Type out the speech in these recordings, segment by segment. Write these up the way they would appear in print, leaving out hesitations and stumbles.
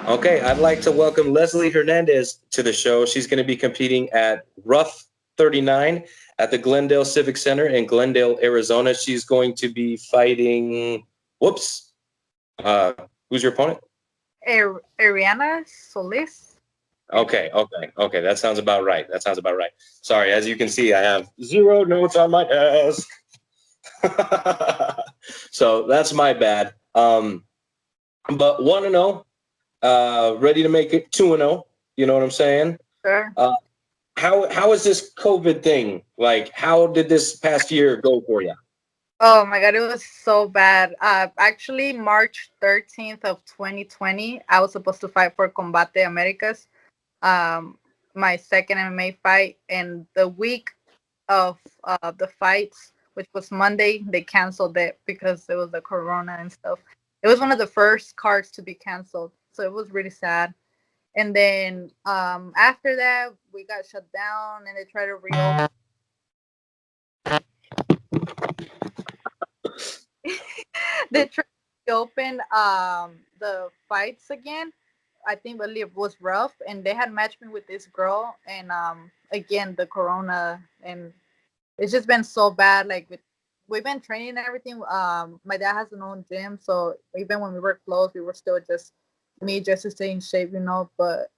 Okay, I'd like to welcome Leslie Hernandez to the show. She's going to be competing at RUF 39 at the Glendale Civic Center in Glendale, Arizona. She's going to be fighting. Whoops. Uh, who's your opponent? Ariana Solis. Okay. That sounds about right. Sorry, as you can see, I have zero notes on my desk. So that's my bad. But 1-0, ready to make it 2-0. You know what I'm saying? Sure. How is this COVID thing? Like, how did this past year go for you? Oh my God, it was so bad. Actually, March 13th of 2020, I was supposed to fight for Combate Americas, um, my second MMA fight. And the week of the fights, which was Monday, they canceled it because it was the corona and stuff. It was one of the first cards to be canceled, so it was really sad. And then after that, we got shut down, and they tried to reopen. They tried to open the fights again. I think believe it was rough, and they had matched me with this girl, and again the corona, and it's just been so bad. Like we've been training and everything. My dad has an own gym, so even when we were close, we were still just me just to stay in shape, you know. But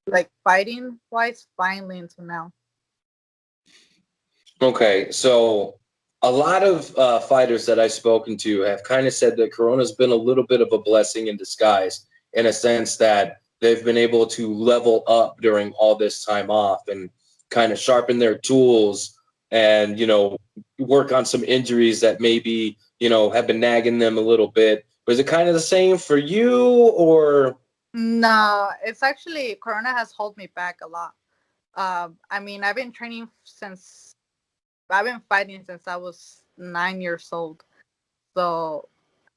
like fighting wise, finally until now. Okay, so a lot of fighters that I've spoken to have kind of said that Corona's been a little bit of a blessing in disguise, in a sense that they've been able to level up during all this time off and kind of sharpen their tools and, work on some injuries that maybe, have been nagging them a little bit. Was it kind of the same for you, or? No, it's actually corona has held me back a lot. I mean, I've been fighting since I was 9 years old. So,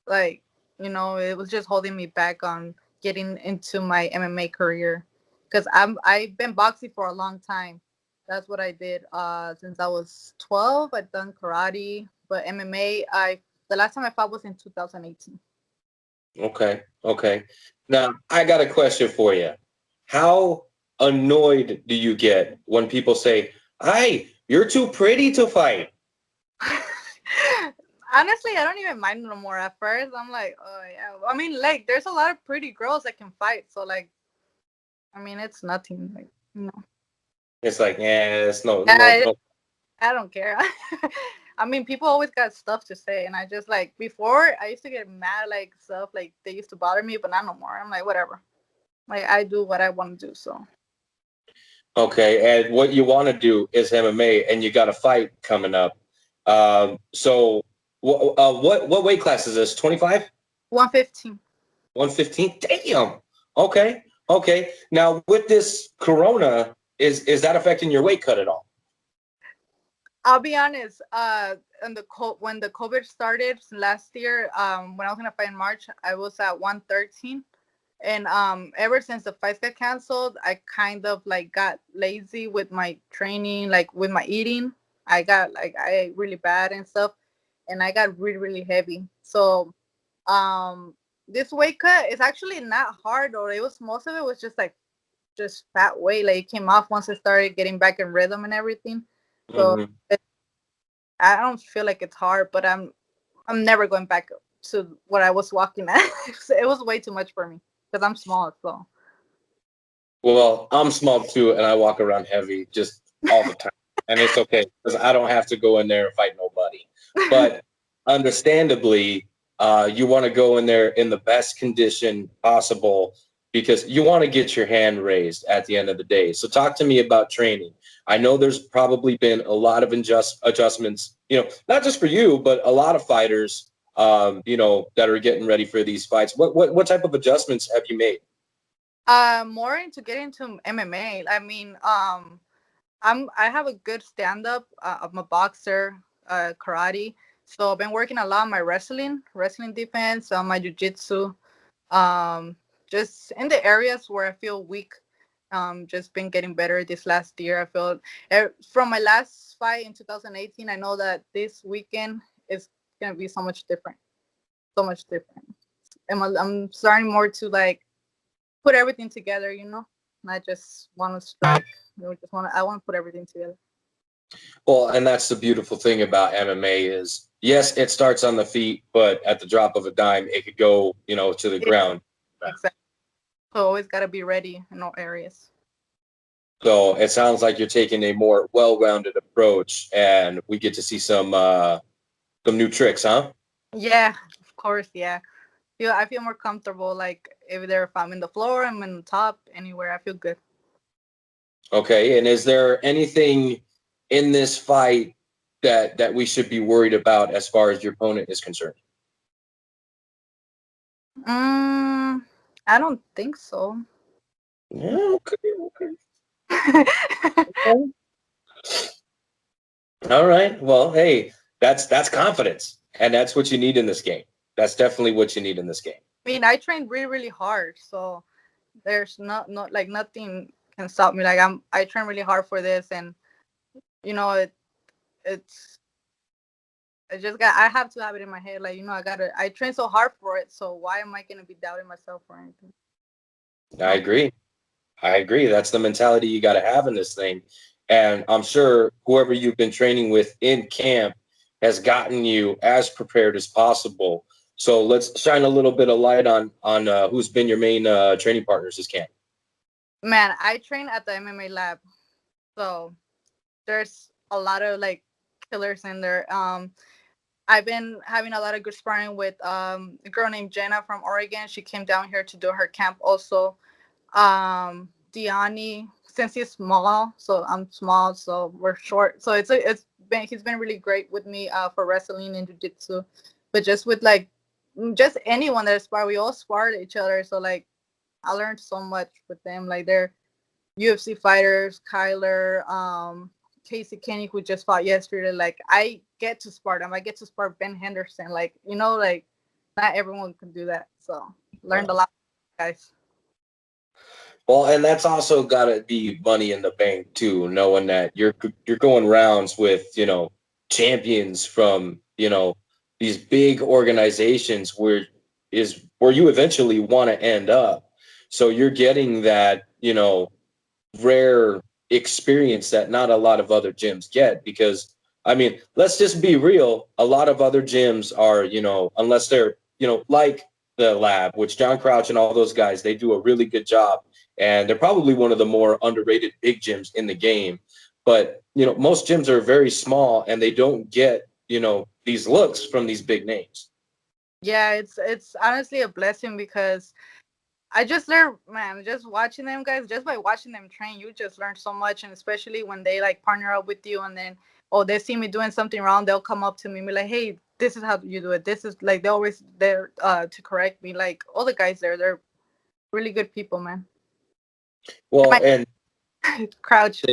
like, it was just holding me back on getting into my MMA career because I've been boxing for a long time. That's what I did since I was 12. I've done karate, but MMA, I the last time I fought was in 2018. Okay. Now, I got a question for you. How annoyed do you get when people say, "Hi, you're too pretty to fight"? Honestly, I don't even mind no more. At first, I'm like, oh yeah. I mean, like, there's a lot of pretty girls that can fight, so like, I mean, it's nothing. Like, It's like, yeah, it's no, no, I, no. I don't care. I mean, people always got stuff to say, and I just like before I used to get mad, like stuff like they used to bother me, but not no more. I'm like, whatever. Like I do what I want to do. So Okay, and what you want to do is MMA, and you got a fight coming up. So, what weight class is this? 25? 115. 115? Damn. Okay. Now, with this Corona, is that affecting your weight cut at all? I'll be honest. When the COVID started last year, when I was gonna fight in March, I was at 113, and ever since the fights got canceled, I kind of like got lazy with my training, like with my eating. I ate really bad and stuff, and I got really really heavy. So um, this weight cut is actually not hard, or it was most of it was just like just fat weight. Like it came off once I started getting back in rhythm and everything. So Hmm. I don't feel like it's hard, but I'm never going back to what I was walking at. It was way too much for me because I'm small, so Well, I'm small too, and I walk around heavy just all the time, and it's okay because I don't have to go in there and fight nobody. But understandably, you want to go in there in the best condition possible because you want to get your hand raised at the end of the day. So, talk to me about training. I know there's probably been a lot of adjustments, not just for you, but a lot of fighters, that are getting ready for these fights. What type of adjustments have you made? more into getting into MMA. I mean, I have a good stand up. I'm a boxer, karate. So I've been working a lot on my wrestling defense, on my jujitsu. Um, just in the areas where I feel weak. Just been getting better this last year. I feel from my last fight in 2018. I know that this weekend is gonna be so much different, so much different. I'm starting more to like put everything together, you know. Not just want to strike. I want to put everything together. Well, and that's the beautiful thing about MMA is, yes, it starts on the feet, but at the drop of a dime, it could go, to the Yeah, ground. exactly. So always got to be ready in all areas. So it sounds like you're taking a more well-rounded approach, and we get to see some new tricks, huh? Yeah, of course. Yeah. I feel more comfortable. Like if I'm in the floor, I'm in the top, anywhere. I feel good. Okay. And is there anything in this fight that we should be worried about as far as your opponent is concerned? I don't think so. Yeah, okay. All right. Well, hey, that's confidence, and that's what you need in this game. That's definitely what you need in this game. I mean, I trained really, really hard, so there's not like nothing can stop me. Like I train really hard for this, and you know it's I just got I have to have it in my head. Like I train so hard for it, so why am I gonna be doubting myself or anything? I agree. I agree. That's the mentality you got to have in this thing. And I'm sure whoever you've been training with in camp has gotten you as prepared as possible. So let's shine a little bit of light on who's been your main training partners this camp. Man, I train at the MMA lab, so there's a lot of like killers in there. I've been having a lot of good sparring with a girl named Jenna from Oregon. She came down here to do her camp also. Diani, since he's small, so I'm small, so we're short. So he's been really great with me for wrestling and jiu-jitsu. But just with like just anyone that spar, we all spar each other. So like I learned so much with them. Like they're UFC fighters, Kyler, Casey Kenny, who just fought yesterday. Like I get to spar them. I get to spar Ben Henderson. Like like not everyone can do that. So learned a lot, guys. Well, and that's also got to be money in the bank too, knowing that you're going rounds with champions from these big organizations where you eventually want to end up. So you're getting that rare experience that not a lot of other gyms get because I mean, let's just be real. A lot of other gyms are, unless they're, like the lab, which John Crouch and all those guys, they do a really good job. And they're probably one of the more underrated big gyms in the game. But, most gyms are very small and they don't get, these looks from these big names. Yeah, it's honestly a blessing because I just learned, man, just watching them guys, just by watching them train, you just learn so much. And especially when they like partner up with you and then, oh, they see me doing something wrong, they'll come up to me and be like, hey, this is how you do it. This is like, they're always there to correct me. Like all the guys there, they're really good people, man. Well, My and crouch.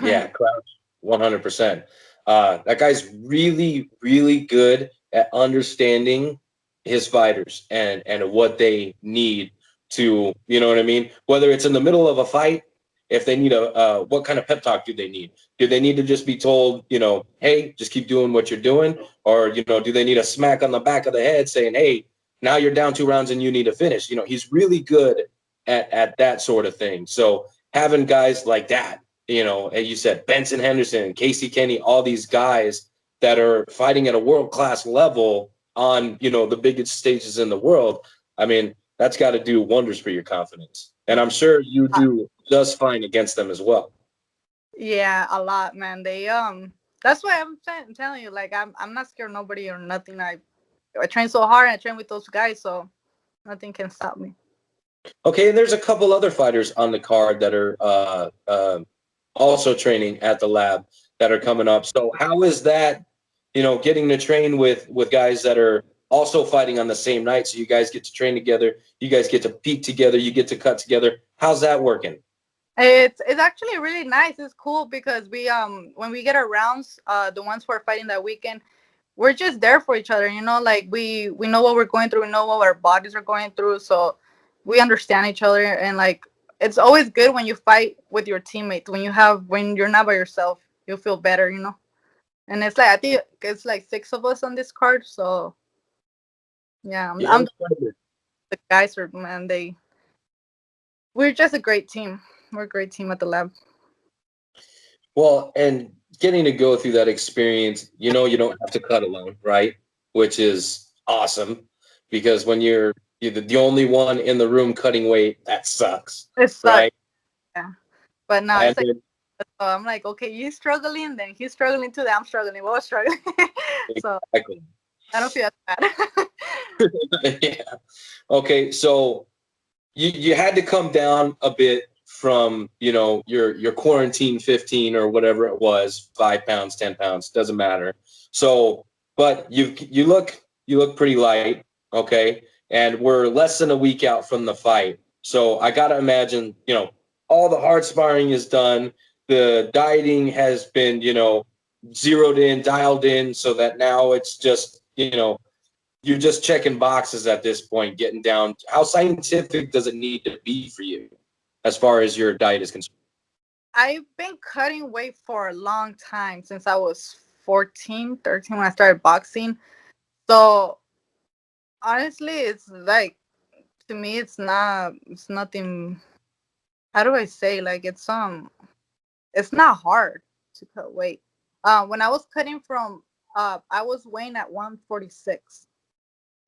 yeah, Crouch, 100%. That guy's really, really good at understanding his fighters and what they need to, you know what I mean? Whether it's in the middle of a fight, if they need what kind of pep talk do they need? Do they need to just be told, hey, just keep doing what you're doing? Or, do they need a smack on the back of the head saying, hey, now you're down 2 rounds and you need to finish? He's really good at that sort of thing. So having guys like that, as you said, Benson Henderson, Casey Kenny, all these guys that are fighting at a world-class level on, the biggest stages in the world. I mean, that's got to do wonders for your confidence. And I'm sure you do just fine against them as well. Yeah, a lot, man. That's why I'm telling you, like I'm not scared of nobody or nothing. I train so hard and I train with those guys, so nothing can stop me. Okay, and there's a couple other fighters on the card that are also training at the lab that are coming up. So how is that, getting to train with guys that are also fighting on the same night? So you guys get to train together, you guys get to peak together, you get to cut together. How's that working? It's actually really nice. It's cool because we when we get our rounds, the ones who are fighting that weekend, we're just there for each other. Like we know what we're going through, we know what our bodies are going through, so we understand each other. And like it's always good when you fight with your teammates. When you're not by yourself, you feel better. And it's like I think it's like 6 of us on this card, so yeah, Yeah, I'm the guys are man. We're just a great team. We're a great team at the lab. Well, and getting to go through that experience, you don't have to cut alone, right? Which is awesome because when you're the only one in the room cutting weight, that sucks, It sucks. right? Yeah. But now And it's like, so I'm like, okay, you're struggling, then he's struggling too, then I'm struggling, we're all struggling. So exactly. I don't feel as bad. Yeah. Okay, so you had to come down a bit from your quarantine 15 or whatever it was, 5 pounds, 10 pounds, doesn't matter. So, but you look pretty light, okay, and we're less than a week out from the fight. So I gotta imagine all the hard sparring is done, the dieting has been zeroed in, dialed in, so that now it's just you're just checking boxes at this point, getting down. How scientific does it need to be for you as far as your diet is concerned? I've been cutting weight for a long time, since I was 14, 13 when I started boxing. So honestly, it's like, to me, it's nothing. How do I say? Like, it's not hard to cut weight. When I was cutting from, I was weighing at 146,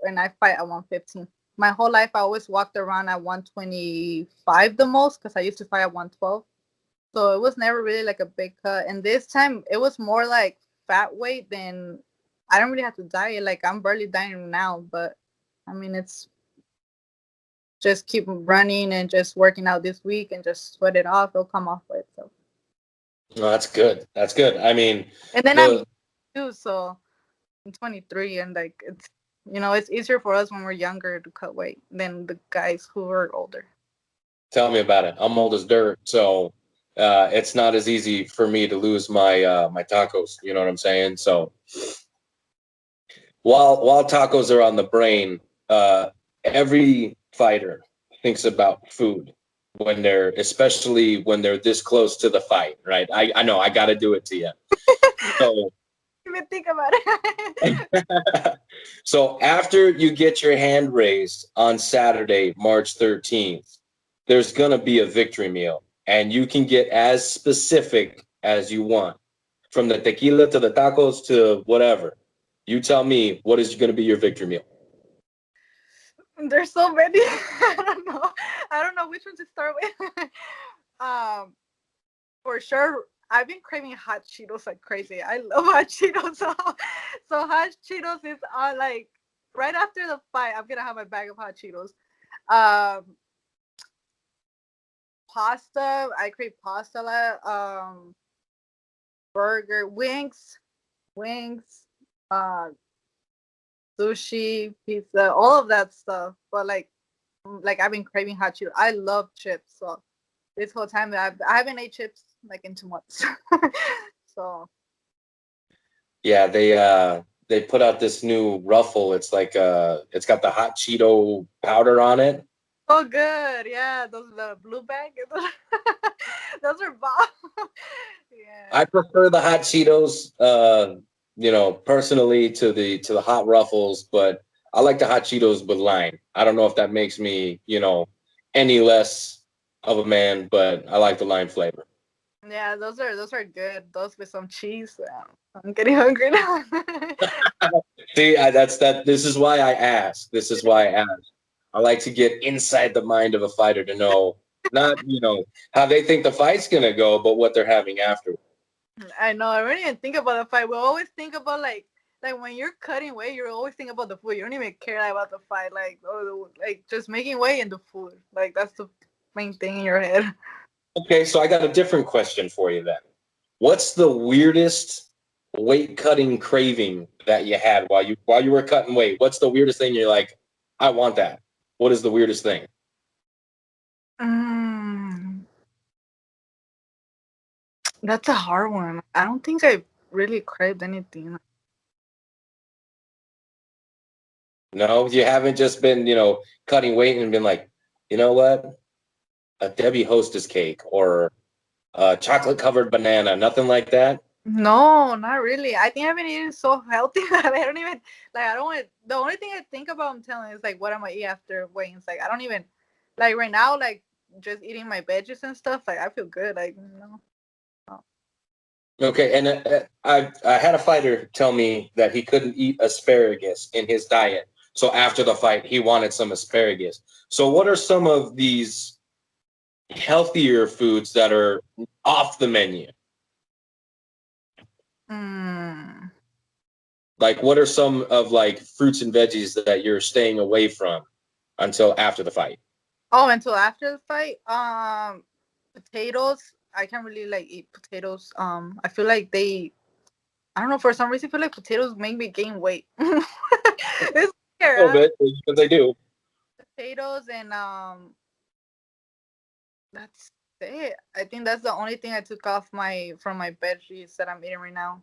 and I fight at 115. My whole life, I always walked around at 125 the most, because I used to fight at 112. So it was never really like a big cut. And this time, it was more like fat weight than, I don't really have to diet. Like, I'm barely dieting now, but I mean, it's just keep running and just working out this week and just sweat it off. It'll come off by itself. No, that's good. That's good. I mean, And then I'm the too, so I'm 23, and like, it's easier for us when we're younger to cut weight than the guys who are older. tell me about it. I'm old as dirt, so it's not as easy for me to lose my tacos. You know what I'm saying? So while tacos are on the brain, every fighter thinks about food especially when they're this close to the fight, right? I know I got to do it to you. So, Even think about it. so after you get your hand raised on Saturday, March 13th, there's gonna be a victory meal, and you can get as specific as you want, from the tequila to the tacos to whatever. You tell me what is going to be your victory meal. There's so many. I don't know which one to start with. um, for sure, I've been craving hot Cheetos like crazy. I love hot Cheetos. So hot Cheetos is like right after the fight. I'm gonna have my bag of hot Cheetos. Um, Pasta. I crave pasta. Burger, wings. Uh, Sushi, pizza, all of that stuff. But like I've been craving hot Cheetos. I love chips. So this whole time I haven't ate chips like in 2 months. So Yeah, they put out this new ruffle. It's like it's got the hot Cheeto powder on it. oh good, yeah. Those the blue bag. Those are bomb. Yeah. I prefer the hot Cheetos, personally to the hot ruffles, but I like the hot Cheetos with lime. I don't know if that makes me, any less of a man, but I like the lime flavor. Yeah, those are good. Those with some cheese. I'm getting hungry now. See, that's that. This is why I ask. This is why I ask. I like to get inside the mind of a fighter to know not how they think the fight's gonna go, but what they're having afterwards. I know. I don't even think about the fight. We always think about like when you're cutting weight, you're always thinking about the food. You don't even care like, about the fight. Like just making weight and the food. Like that's the main thing in your head. Okay, so I got a different question for you then. What's the weirdest weight cutting craving that you had while you were cutting weight? What's the weirdest thing you're like, I want that? What is the weirdest thing? Mm, that's a hard one. I don't think I really craved anything. No, you haven't just been, cutting weight and been like, you know what? A Debbie Hostess cake or a chocolate covered banana, nothing like that. No, not really. I think I've been eating so healthy that I don't even like. I don't want. The only thing I think about, I'm telling you, is like what I'm gonna eat after weighing. It's like I don't even like right now. Like just eating my veggies and stuff, like I feel good. Like, you know. Okay, and I had a fighter tell me that he couldn't eat asparagus in his diet. So after the fight, he wanted some asparagus. So what are some of these healthier foods that are off the menu? Mm. Like, what are some of like fruits and veggies that you're staying away from until after the fight? Oh, until after the fight, potatoes. I can't really like eat potatoes. I feel like I don't know, for some reason I feel like potatoes make me gain weight. It's A little weird. bit, because they do. Potatoes and that's it. I think that's the only thing I took off from my veggies that I'm eating right now.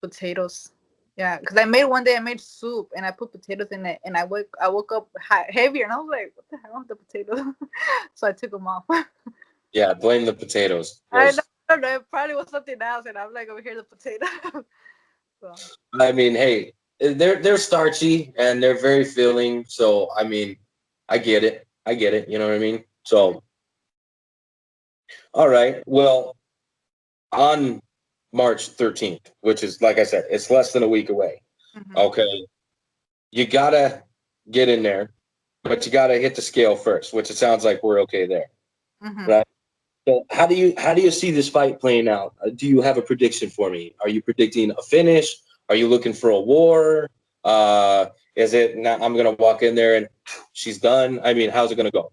Potatoes. Yeah, because I made soup and I put potatoes in it, and I woke up heavier, and I was like, what the hell with the potatoes? So I took them off. Yeah, blame the potatoes. I 'Cause, don't know, it probably was something else, and I'm like over here the potato. So I mean, hey, they're starchy and they're very filling. So I mean, I get it. I get it. You know what I mean? So all right. Well, on March 13th, which is like I said, it's less than a week away. mhm, Okay, you gotta get in there, but you gotta hit the scale first, which it sounds like we're okay there, mhm. right? So how do you see this fight playing out? Do you have a prediction for me? Are you predicting a finish? Are you looking for a war? Is it not, I'm gonna walk in there and she's done? I mean, how's it gonna go?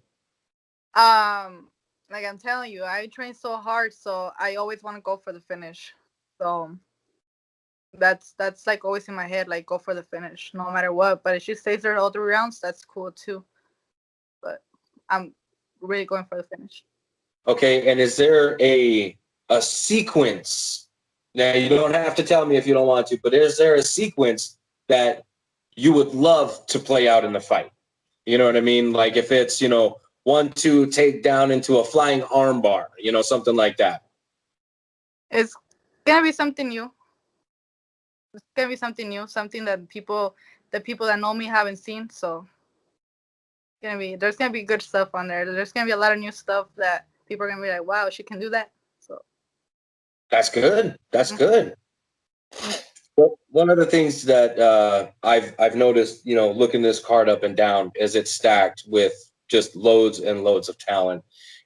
Um, like I'm telling you, I train so hard, so I always want to go for the finish. So that's like always in my head, like go for the finish, no matter what. But if she stays there all 3 rounds, that's cool too. But I'm really going for the finish. Okay, and is there a sequence? Now you don't have to tell me if you don't want to, but is there a sequence that you would love to play out in the fight? You know what I mean? Like if it's, 1-2 take down into a flying armbar, something like that. It's gonna be something new. It's gonna be something new, something that people that know me haven't seen. So there's gonna be good stuff on there. There's gonna be a lot of new stuff that people are gonna be like, wow, she can do that. So That's good. That's mm, good. mm, Well, one of the things that I've noticed, looking this card up and down, is it's stacked with just loads and loads of talent,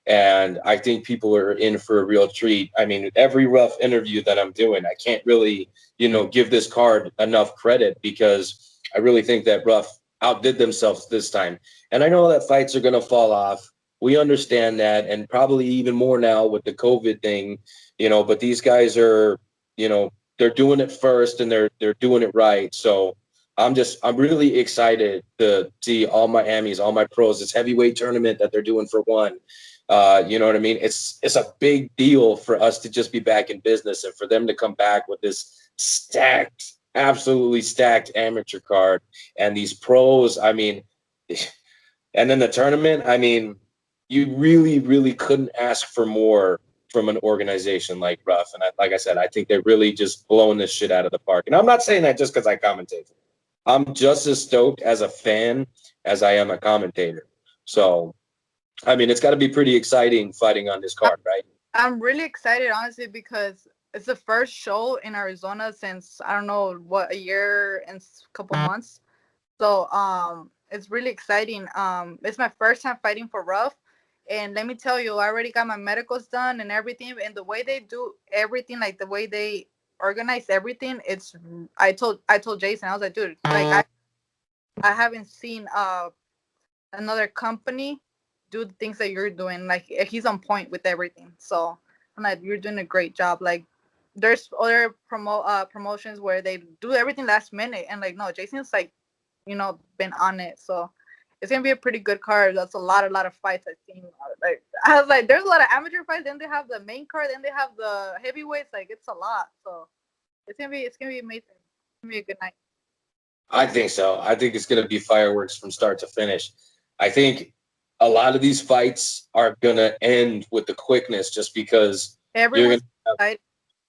and I think people are in for a real treat. I mean, every rough interview that I'm doing, I can't really, give this card enough credit because I really think that rough outdid themselves this time, and I know that fights are going to fall off. We understand that, and probably even more now with the COVID thing, But these guys are, you know they're doing it first and they're doing it right. So I'm really excited to see all my Amis, all my pros, this heavyweight tournament that they're doing for one. You know what I mean? It's a big deal for us to just be back in business and for them to come back with this stacked, absolutely stacked amateur card and these pros. I mean, and then the tournament. I mean, you really, really couldn't ask for more from an organization like Ruff. And like I said, I think they're really just blowing this shit out of the park. And I'm not saying that just because I commentate. I'm just as stoked as a fan as I am a commentator. So, I mean, it's got to be pretty exciting fighting on this card, right? I'm really excited, honestly, because it's the first show in Arizona since I don't know what, a year and a couple months. So it's really exciting. It's my first time fighting for Rough, and let me tell you, I already got my medicals done and everything. And the way they do everything, like the way they organize everything, it's. I told Jason, I was like, dude, like I haven't seen another company do the things that you're doing. Like he's on point with everything. So I'm like, you're doing a great job. Like there's other promotions where they do everything last minute, and like no, Jason's like, been on it. So it's gonna be a pretty good card. That's a lot of fights I've seen. Like I was like, there's a lot of amateur fights. Then they have the main card. Then they have the heavyweights. Like it's a lot. So it's gonna be amazing. It's gonna be a good night. I think so. I think it's going to be fireworks from start to finish. I think a lot of these fights are going to end with the quickness just because you're going Everyone's to excited.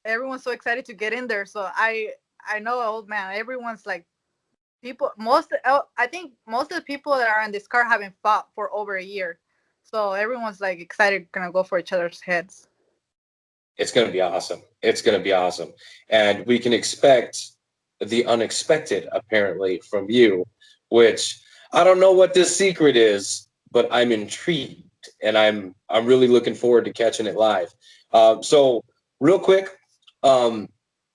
Everyone's so excited to get in there. So I know, old man. Everyone's like, I think most of the people that are on this card haven't fought for over a year. So everyone's like excited, gonna go for each other's heads. It's going to be awesome. It's going to be awesome. And we can expect the unexpected, apparently, from you, which I don't know what this secret is, but I'm intrigued and I'm really looking forward to catching it live. So real quick, um,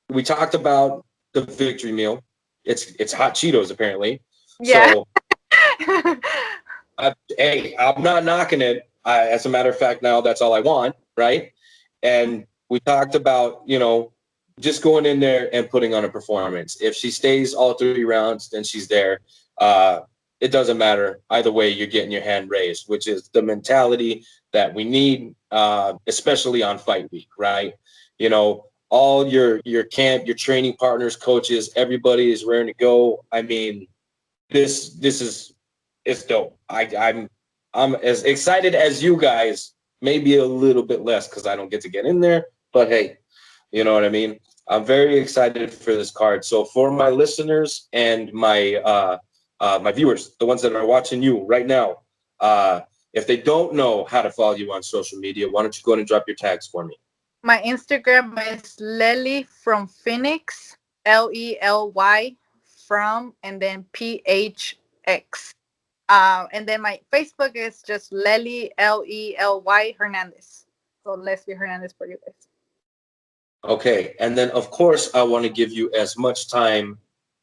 we talked about the victory meal. It's hot Cheetos, apparently. Yeah. So hey, I'm not knocking it. As a matter of fact, now that's all I want, right? And we talked about, just going in there and putting on a performance. If she stays all 3 rounds, then she's there. Uh, it doesn't matter. Either way, you're getting your hand raised, which is the mentality that we need, especially on fight week, right? All your camp, your training partners, coaches, everybody is raring to go. I mean, this is it's dope. I'm as excited as you guys, maybe a little bit less because I don't get to get in there. But hey, you know what I mean. I'm very excited for this card. So for my listeners and my viewers, the ones that are watching you right now, if they don't know how to follow you on social media, why don't you go ahead and drop your tags for me? My Instagram is Lely from Phoenix, Lely from, and then PHX. And then my Facebook is just Lely Hernandez. So Leslie Hernandez for you guys. Okay, and then of course I want to give you as much time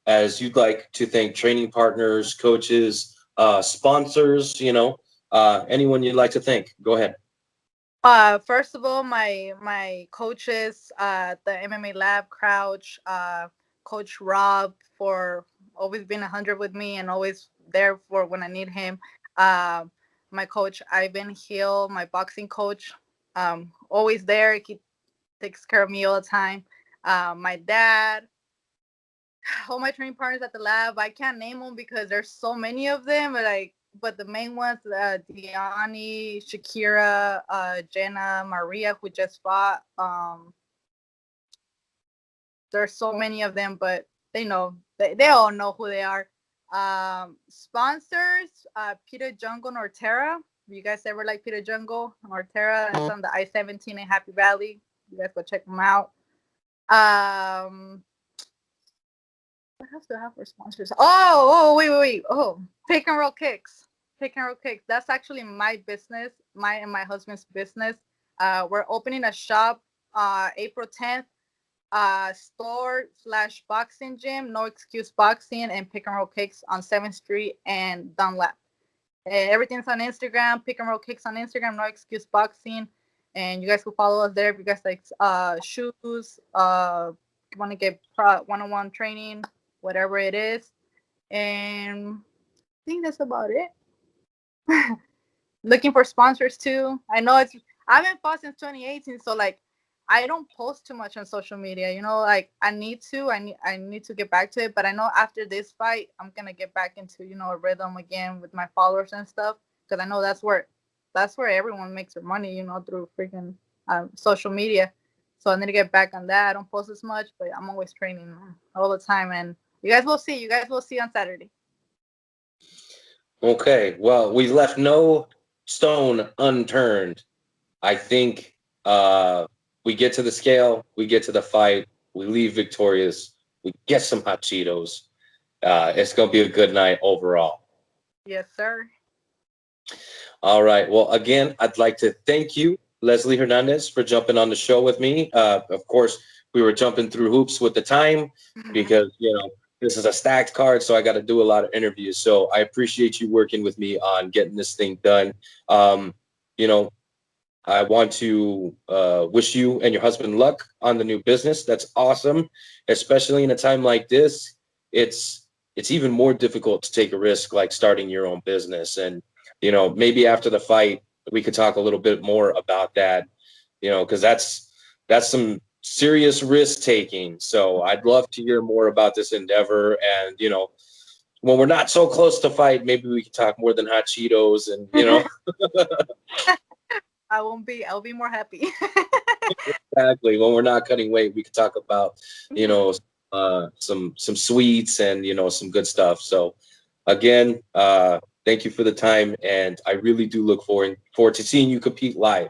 as you'd like to thank training partners, coaches, sponsors, anyone you'd like to thank. Go ahead. First of all, my coaches, the MMA Lab, Crouch, Coach Rob for always being 100 with me and always there for when I need him. Uh, my coach Ivan Hill, my boxing coach, always there. He takes care of me all the time. My dad, all my training partners at the lab. I can't name them because there's so many of them, but the main ones, Diani, Shakira, Jenna, Maria, who just fought. There's so many of them, but they all know who they are. Sponsors, Peter Jungle Norterra. If you guys ever like Peter Jungle Norterra, it's on the I-17 in Happy Valley. You guys go check them out. What else do I have for sponsors? Wait. Oh, Pick and Roll Kicks. Pick and Roll Kicks. That's actually my business, my and my husband's business. We're opening a shop April 10th. Store/boxing gym, No Excuse Boxing, and Pick and Roll Kicks on 7th Street and Dunlap. Everything's on Instagram. Pick and Roll Kicks on Instagram. No Excuse Boxing, and you guys can follow us there if you guys like shoes. Want to get one-on-one training, whatever it is, and I think that's about it. Looking for sponsors too. I haven't fought since 2018, so I don't post too much on social media. I need to get back to it, but I know after this fight, I'm gonna get back into a rhythm again with my followers and stuff, because I know that's where everyone makes their money, through freaking social media. So I need to get back on that. I don't post as much, but I'm always training all the time, and you guys will see. You guys will see on Saturday. Okay, well, we left no stone unturned. I think we get to the scale, we get to the fight, we leave victorious, we get some hot Cheetos. It's going to be a good night overall. Yes, sir. All right. Well, again, I'd like to thank you, Leslie Hernandez, for jumping on the show with me. Of course, we were jumping through hoops with the time because, this is a stacked card, so I got to do a lot of interviews. So I appreciate you working with me on getting this thing done. I want to wish you and your husband luck on the new business. That's awesome, especially in a time like this. It's even more difficult to take a risk like starting your own business. And maybe after the fight, we could talk a little bit more about that. Because that's some serious risk taking. So I'd love to hear more about this endeavor. And when we're not so close to fight, maybe we can talk more than hot Cheetos and I'll be more happy. Exactly. When we're not cutting weight, we could talk about, some sweets and, some good stuff. So again, Thank you for the time, and I really do look forward to seeing you compete live,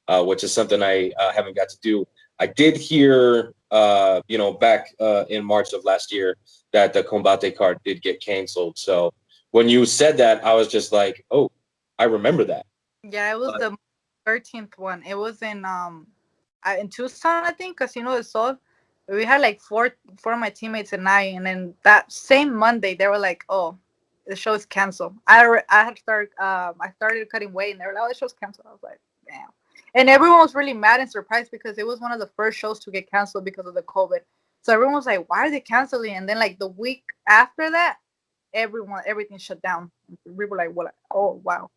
which is something I haven't got to do. I did hear, back in March of last year that the Combate card did get canceled. So when you said that, I was just like, oh, I remember that. Yeah, it was But the 13th one. It was in Tucson, I think, Casino del Sol. We had like four of my teammates and and then that same Monday they were like, "Oh, the show is canceled." I started cutting weight, and they were like, "Oh, the show's canceled." I was like, "Damn!" And everyone was really mad and surprised because it was one of the first shows to get canceled because of the COVID. So everyone was like, "Why are they canceling?" And then like the week after that, everything shut down. We were like, "What?" Oh, wow.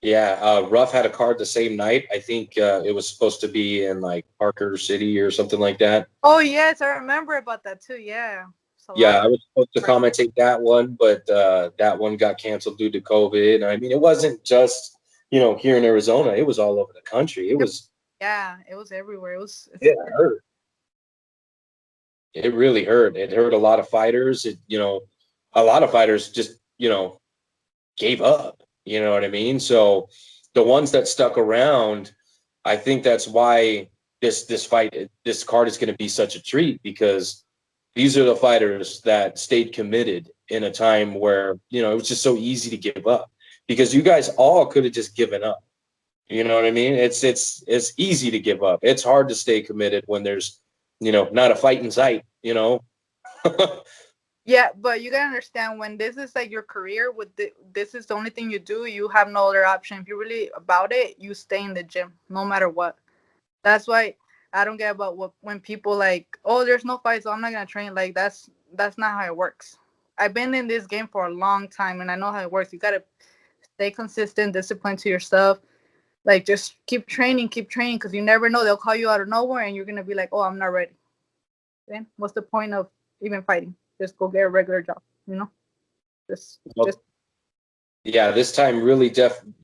yeah, Ruff had a card the same night. I think it was supposed to be in like Parker City or something like that. Oh yes, I remember about that too. Yeah, it's a Yeah, lot. I was supposed to commentate that one, but that one got canceled due to COVID. I mean, it wasn't just here in Arizona; it was all over the country. It was Yeah, it was everywhere. it hurt. It really hurt. It hurt a lot of fighters. A lot of fighters just gave up. You know what I mean? So the ones that stuck around, I think that's why this card is going to be such a treat because these are the fighters that stayed committed in a time where it was just so easy to give up because you guys all could have just given up. You know what I mean? It's easy to give up. It's hard to stay committed when there's not a fight in sight. Yeah, but you gotta understand when this is like your career, this is the only thing you do. You have no other option. If you're really about it, you stay in the gym no matter what. That's why I don't get about when people like, oh, there's no fight, so I'm not gonna train. Like that's not how it works. I've been in this game for a long time, and I know how it works. You gotta stay consistent, disciplined to yourself. Like just keep training, because you never know. They'll call you out of nowhere, and you're gonna be like, oh, I'm not ready. Then what's the point of even fighting? Just go get a regular job, you know? Just Well, yeah, this time really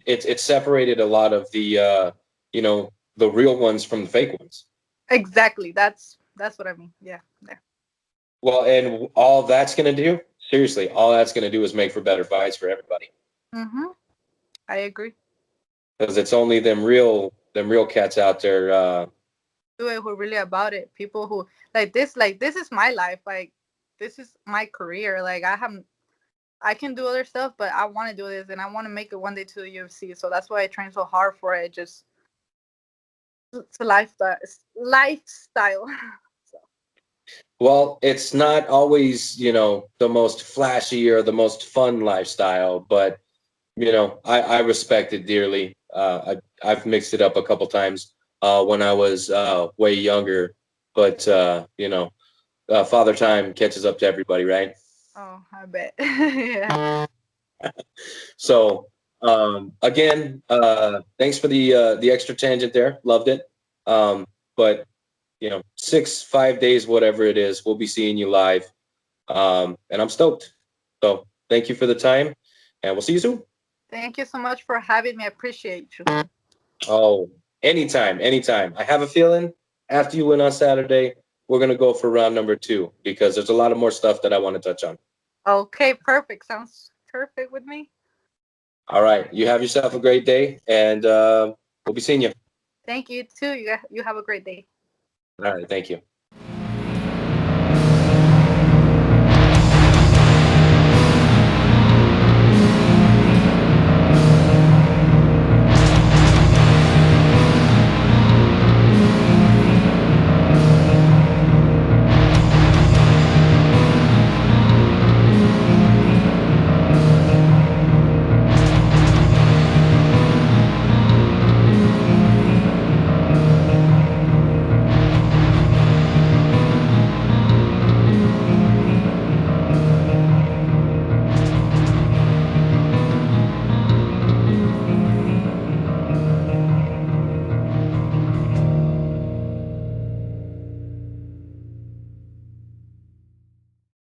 it separated a lot of the real ones from the fake ones. exactly. That's what I mean. Yeah, there. Well, and all that's going to do, seriously, all that's going to do is make for better fights for everybody. Mhm. I agree. Because it's only them real cats out there. Do it who are really about it. People who like this is my life. Like this is my career. Like I can do other stuff, but I want to do this and I want to make it one day to the UFC. So that's why I train so hard for it. Just it's a lifestyle. It's lifestyle. So Well, it's not always the most flashy or the most fun lifestyle, but I respect it dearly. I've mixed it up a couple times when I was way younger, but Father Time catches up to everybody, right? oh, I bet. Yeah. So again, thanks for the extra tangent there. Loved it. But 5 days, whatever it is, we'll be seeing you live, and I'm stoked. So thank you for the time, and we'll see you soon. Thank you so much for having me. I appreciate you. Oh, anytime, anytime. I have a feeling after you win on Saturday, we're gonna go for round number two because there's a lot of more stuff that I want to touch on. Okay, perfect. Sounds perfect with me. All right, you have yourself a great day, and we'll be seeing you. Thank you too. You have a great day. All right, thank you.